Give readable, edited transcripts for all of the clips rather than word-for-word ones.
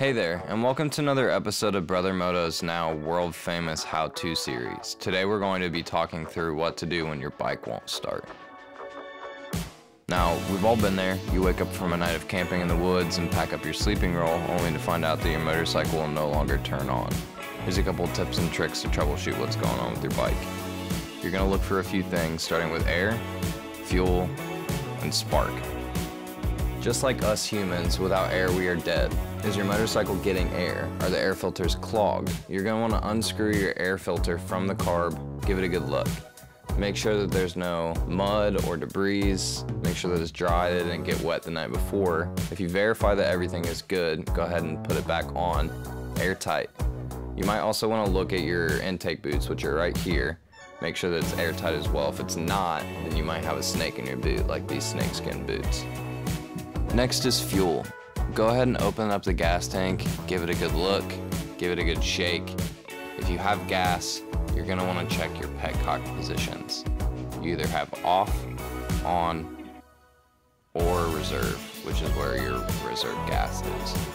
Hey there, and welcome to another episode of Brother Moto's now world famous how-to series. Today we're going to be talking through what to do when your bike won't start. Now, we've all been there. You wake up from a night of camping in the woods and pack up your sleeping roll only to find out that your motorcycle will no longer turn on. Here's a couple tips and tricks to troubleshoot what's going on with your bike. You're going to look for a few things, starting with air, fuel, and spark. Just like us humans, without air we are dead. Is your motorcycle getting air? Are the air filters clogged? You're going to want to unscrew your air filter from the carb, give it a good look. Make sure that there's no mud or debris. Make sure that it's dry, that it didn't get wet the night before. If you verify that everything is good, go ahead and put it back on airtight. You might also want to look at your intake boots, which are right here. Make sure that it's airtight as well. If it's not, then you might have a snake in your boot, like these snakeskin boots. Next is fuel. Go ahead and open up the gas tank, give it a good look, give it a good shake. If you have gas, you're going to want to check your petcock positions. You either have off, on, or reserve, which is where your reserve gas is.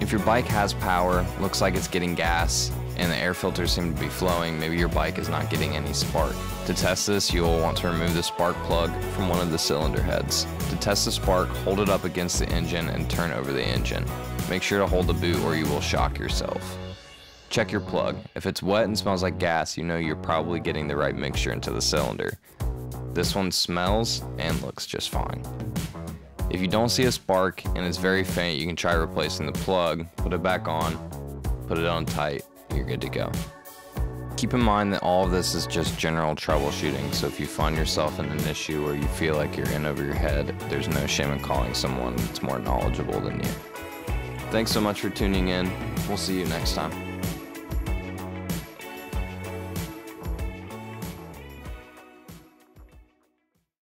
If your bike has power, looks like it's getting gas, and the air filters seem to be flowing, maybe your bike is not getting any spark. To test this, you'll want to remove the spark plug from one of the cylinder heads. To test the spark, hold it up against the engine and turn over the engine. Make sure to hold the boot or you will shock yourself. Check your plug. If it's wet and smells like gas, you know you're probably getting the right mixture into the cylinder. This one smells and looks just fine. If you don't see a spark and it's very faint, you can try replacing the plug, put it back on, put it on tight, you're good to go. Keep in mind that all of this is just general troubleshooting, so if you find yourself in an issue or you feel like you're in over your head, there's no shame in calling someone that's more knowledgeable than you. Thanks so much for tuning in. We'll see you next time.